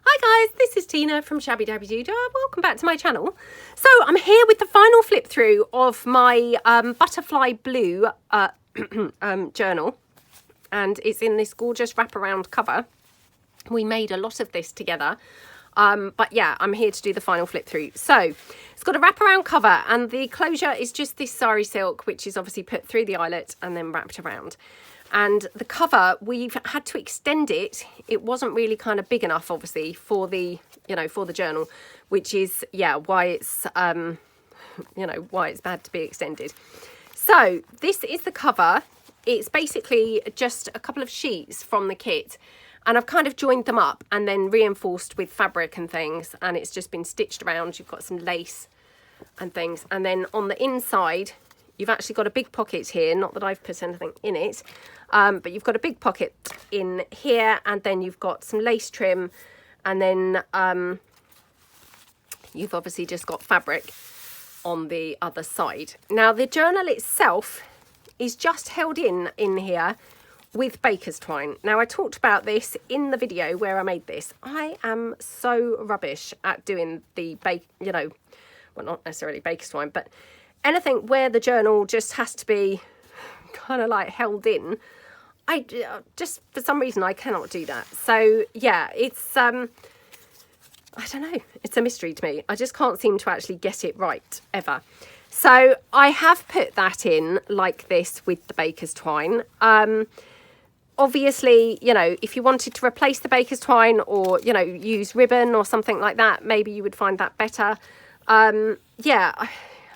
Hi guys, this is Tina from Shabbydabbydoodah. Welcome back to my channel. So I'm here with the final flip through of my butterfly blue journal, and it's in this gorgeous wraparound cover. We made a lot of this together, but yeah, I'm here to do the final flip through. So it's got a wraparound cover, and the closure is just this sari silk, which is obviously put through the eyelet and then wrapped around. And the cover, we've had to extend it. It wasn't really kind of big enough, obviously, for the, for the journal, which is, yeah, why it's, why it's bad to be extended. So this is the cover. It's basically just a couple of sheets from the kit, and I've kind of joined them up and then reinforced with fabric and things, and it's just been stitched around. You've got some lace and things, and then on the inside, you've actually got a big pocket here, not that I've put anything in it, but you've got a big pocket in here, and then you've got some lace trim, and then you've obviously just got fabric on the other side. Now the journal itself is just held in here with baker's twine. Now I talked about this in the video where I made this. I am so rubbish at doing the well, not necessarily baker's twine, but anything where the journal just has to be kind of like held in. I just, for some reason, I cannot do that. So yeah, it's, I don't know, it's a mystery to me. I just can't seem to actually get it right, ever. So I have put that in like this with the baker's twine. Obviously, if you wanted to replace the baker's twine or, use ribbon or something like that, maybe you would find that better. Yeah,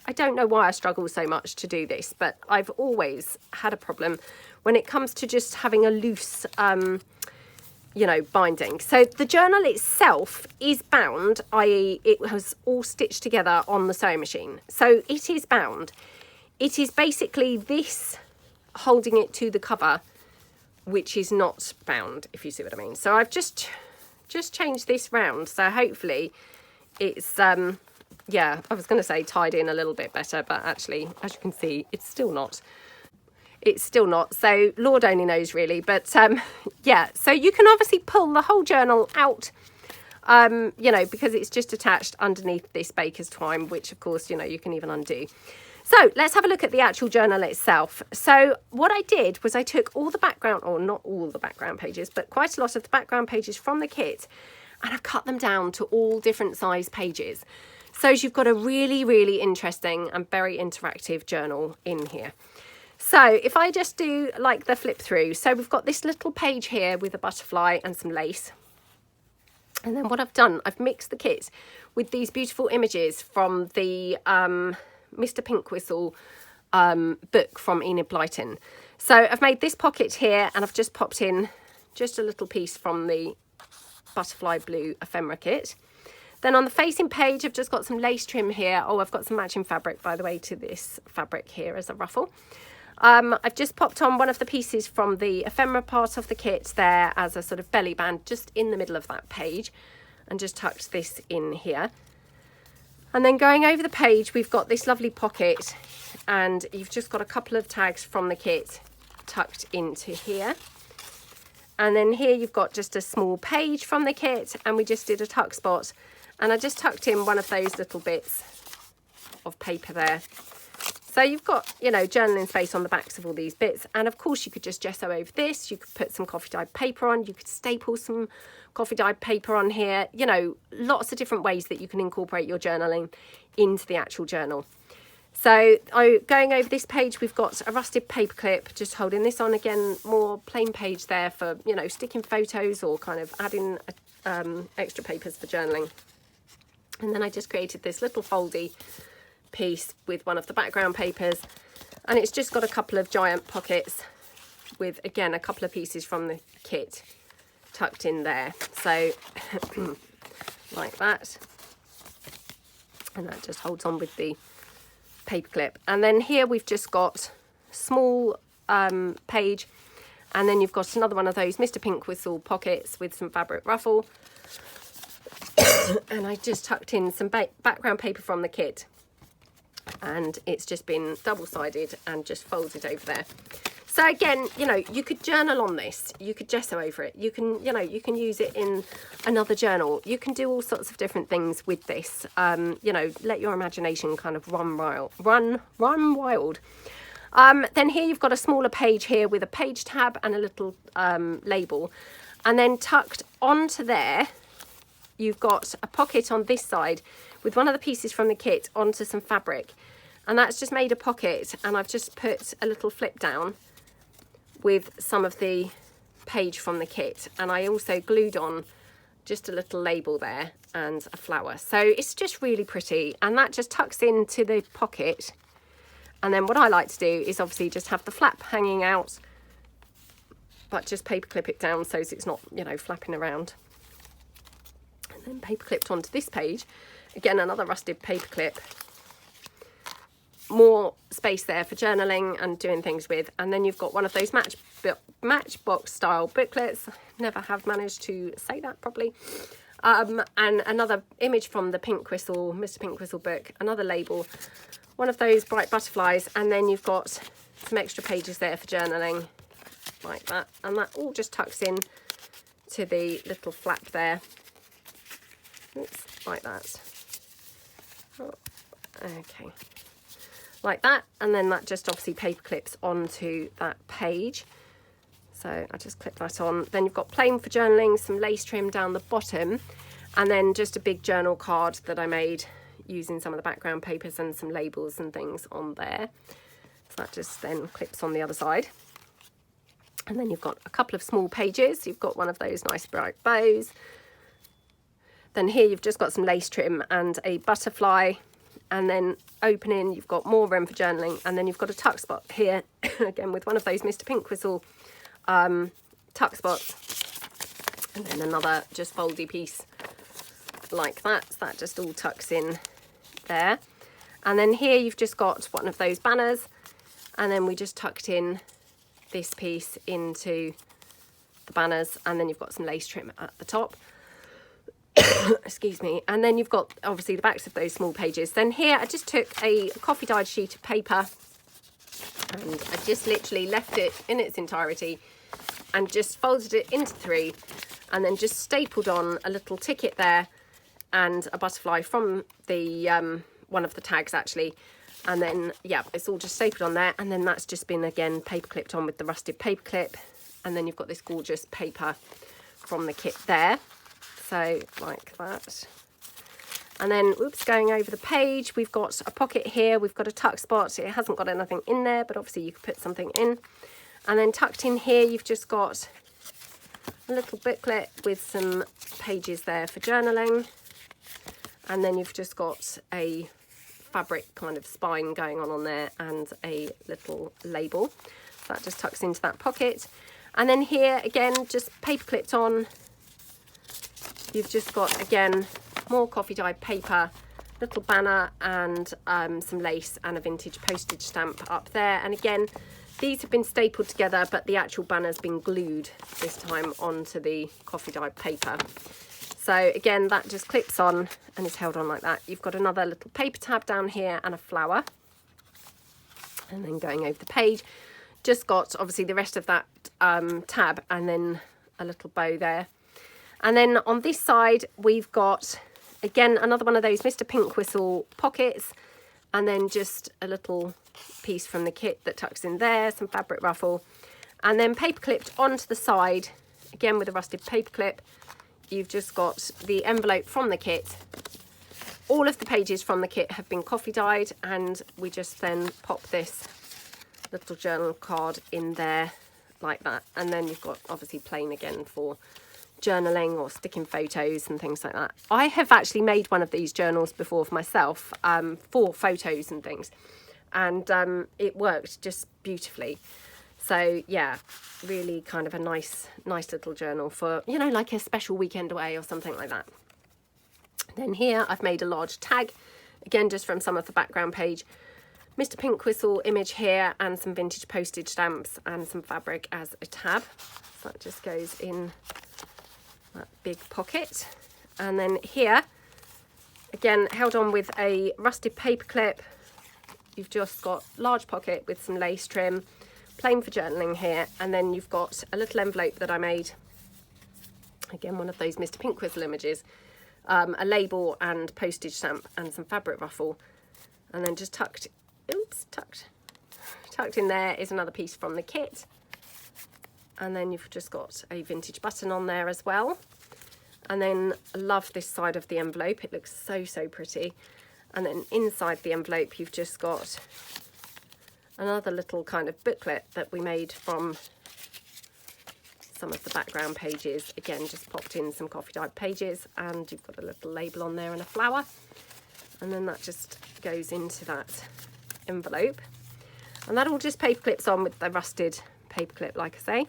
I don't know why I struggle so much to do this, but I've always had a problem when it comes to just having a loose, binding. So the journal itself is bound, i.e. it was all stitched together on the sewing machine. So it is bound. It is basically this holding it to the cover, which is not bound, if you see what I mean. So I've just changed this round. So hopefully it's, yeah, I was going to say tied in a little bit better, but actually, as you can see, it's still not. It's still not. So Lord only knows really. But yeah, so you can obviously pull the whole journal out, because it's just attached underneath this baker's twine, which of course, you can even undo. So let's have a look at the actual journal itself. So what I did was I took all the background, or not all the background pages, but quite a lot of the background pages from the kit, and I've cut them down to all different size pages. So you've got a really, really interesting and very interactive journal in here. So if I just do like the flip through, so we've got this little page here with a butterfly and some lace. And then what I've done, I've mixed the kit with these beautiful images from the Mr. Pink Whistle book from Enid Blyton. So I've made this pocket here, and I've just popped in just a little piece from the butterfly blue ephemera kit. Then on the facing page, I've just got some lace trim here. Oh, I've got some matching fabric, by the way, to this fabric here as a ruffle. I've just popped on one of the pieces from the ephemera part of the kit there as a sort of belly band just in the middle of that page, and just tucked this in here. And then going over the page, we've got this lovely pocket, and you've just got a couple of tags from the kit tucked into here. And then here you've got just a small page from the kit, and we just did a tuck spot. And I just tucked in one of those little bits of paper there. So you've got, journaling space on the backs of all these bits. And of course you could just gesso over this. You could put some coffee dyed paper on. You could staple some coffee dyed paper on here. Lots of different ways that you can incorporate your journaling into the actual journal. So going over this page, we've got a rusted paper clip, just holding this on again, more plain page there for, sticking photos or kind of adding extra papers for journaling. And then I just created this little foldy piece with one of the background papers, and it's just got a couple of giant pockets with, again, a couple of pieces from the kit tucked in there. So like that. And that just holds on with the paper clip. And then here we've just got a small page, and then you've got another one of those Mr. Pink Whistle pockets with some fabric ruffle. And I just tucked in some background paper from the kit, and it's just been double-sided and just folded over there. So again, you know, you could journal on this, you could gesso over it, you can, you know, you can use it in another journal, you can do all sorts of different things with this. You know, let your imagination kind of run wild. Then here you've got a smaller page here with a page tab and a little label, and then tucked onto there you've got a pocket on this side with one of the pieces from the kit onto some fabric, and that's just made a pocket, and I've just put a little flip down with some of the page from the kit, and I also glued on just a little label there and a flower. So it's just really pretty, and that just tucks into the pocket. And then what I like to do is obviously just have the flap hanging out, but just paper clip it down so it's not, you know, flapping around. And then paper clipped onto this page, again another rusted paper clip, more space there for journaling and doing things with. And then you've got one of those matchbox style booklets, never have managed to say that properly, and another image from the Pink Whistle, Mr. Pink Whistle book, another label, one of those bright butterflies, and then you've got some extra pages there for journaling like that, and that all just tucks in to the little flap there. Oops, like that. Oh, okay, like that, and then that just obviously paper clips onto that page. So I just clip that on. Then you've got plain for journaling, some lace trim down the bottom, and then just a big journal card that I made using some of the background papers and some labels and things on there. So that just then clips on the other side. And then you've got a couple of small pages. You've got one of those nice bright bows. Then here you've just got some lace trim and a butterfly, and then opening you've got more room for journaling, and then you've got a tuck spot here again with one of those Mr. Pink Whistle tuck spots, and then another just foldy piece like that. So that just all tucks in there. And then here you've just got one of those banners, and then we just tucked in this piece into the banners, and then you've got some lace trim at the top. Excuse me. And then you've got obviously the backs of those small pages. Then here I just took a coffee dyed sheet of paper, and I just literally left it in its entirety and just folded it into three, and then just stapled on a little ticket there and a butterfly from the one of the tags actually. And then yeah, it's all just stapled on there, and then that's just been again paper clipped on with the rusted paper clip. And then you've got this gorgeous paper from the kit there, so like that. And then oops, going over the page, we've got a pocket here, we've got a tuck spot. It hasn't got anything in there, but obviously you could put something in. And then tucked in here you've just got a little booklet with some pages there for journaling, and then you've just got a fabric kind of spine going on there and a little label. So that just tucks into that pocket. And then here again, just paper clipped on, you've just got again more coffee dyed paper, little banner, and some lace and a vintage postage stamp up there. And again, these have been stapled together, but the actual banner's been glued this time onto the coffee dyed paper. So again, that just clips on and is held on like that. You've got another little paper tab down here and a flower. And then going over the page, just got obviously the rest of that tab and then a little bow there. And then on this side, we've got, again, another one of those Mr. Pink Whistle pockets, and then just a little piece from the kit that tucks in there, some fabric ruffle, and then paper clipped onto the side, again with a rusted paper clip, you've just got the envelope from the kit. All of the pages from the kit have been coffee dyed, and we just then pop this little journal card in there like that. And then you've got obviously plain again for journaling or sticking photos and things like that. I have actually made one of these journals before for myself, for photos and things, and it worked just beautifully. So yeah, really kind of a nice little journal for, you know, like a special weekend away or something like that. Then here I've made a large tag, again just from some of the background page, Mr. Pink Whistle image here, and some vintage postage stamps and some fabric as a tab. So that just goes in that big pocket. And then here, again held on with a rusted paper clip, you've just got large pocket with some lace trim, plain for journaling here, and then you've got a little envelope that I made, again one of those Mr. Pink Whistle images, a label and postage stamp and some fabric ruffle, and then just tucked in there is another piece from the kit, and then you've just got a vintage button on there as well. And then I love this side of the envelope, it looks so pretty. And then inside the envelope you've just got another little kind of booklet that we made from some of the background pages. Again, just popped in some coffee dyed pages, and you've got a little label on there and a flower, and then that just goes into that envelope, and that all just paper clips on with the rusted paper clip, like I say,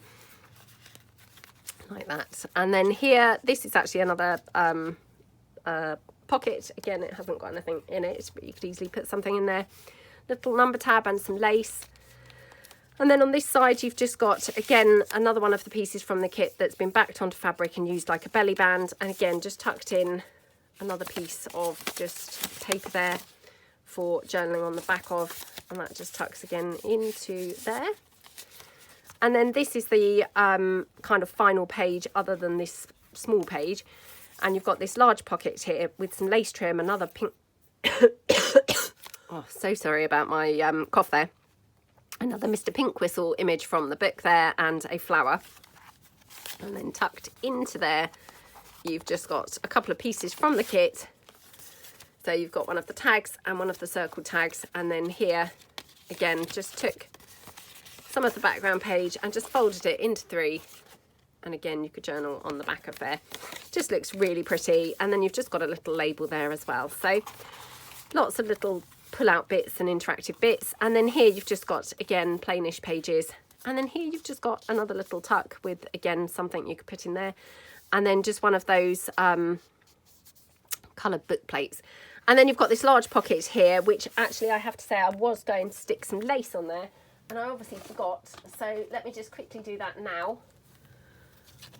like that. And then here, this is actually another pocket. Again, it hasn't got anything in it, but you could easily put something in there. Little number tab and some lace. And then on this side, you've just got, again, another one of the pieces from the kit that's been backed onto fabric and used like a belly band. And again, just tucked in another piece of just paper there for journaling on the back of, and that just tucks again into there. And then this is the kind of final page other than this small page. And you've got this large pocket here with some lace trim, another pink... oh, so sorry about my cough there. Another Mr. Pink Whistle image from the book there, and a flower. And then tucked into there, you've just got a couple of pieces from the kit. So you've got one of the tags and one of the circle tags. And then here, again, just took some of the background page and just folded it into 3, and again you could journal on the back of there. Just looks really pretty. And then you've just got a little label there as well, so lots of little pull out bits and interactive bits. And then here you've just got, again, plainish pages, and then here you've just got another little tuck with, again, something you could put in there, and then just one of those coloured book plates. And then you've got this large pocket here, which actually I have to say I was going to stick some lace on there, and I obviously forgot, so let me just quickly do that now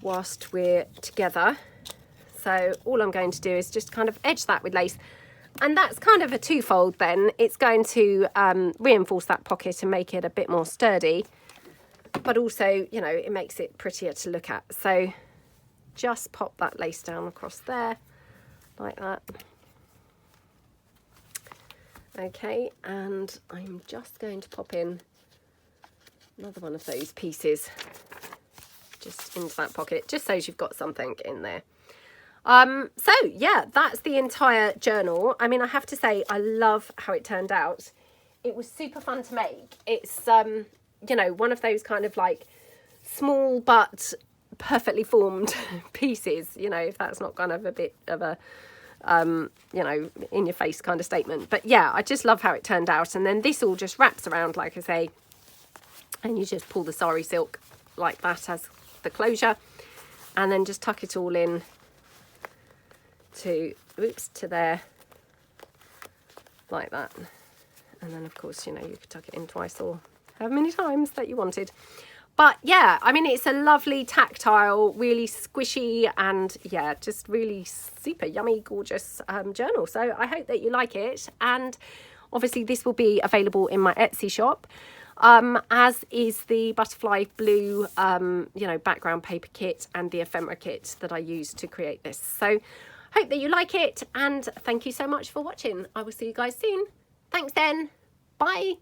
whilst we're together. So all I'm going to do is just kind of edge that with lace, and that's kind of a twofold then. It's going to reinforce that pocket and make it a bit more sturdy, but also, you know, it makes it prettier to look at. So just pop that lace down across there like that. Okay, and I'm just going to pop in another one of those pieces just into that pocket, just so you've got something in there. So yeah, that's the entire journal. I mean, I have to say, I love how it turned out. It was super fun to make. It's you know, one of those kind of like small but perfectly formed pieces, you know, if that's not kind of a bit of a you know, in your face kind of statement. But yeah, I just love how it turned out. And then this all just wraps around, like I say, and you just pull the sari silk like that as the closure, and then just tuck it all in to there like that. And then of course, you know, you could tuck it in twice or however many times that you wanted. But yeah, I mean, it's a lovely tactile, really squishy, and yeah, just really super yummy, gorgeous journal. So I hope that you like it. And obviously this will be available in my Etsy shop, as is the butterfly blue, you know, background paper kit and the ephemera kit that I used to create this. So hope that you like it, and thank you so much for watching. I will see you guys soon. Thanks then. Bye.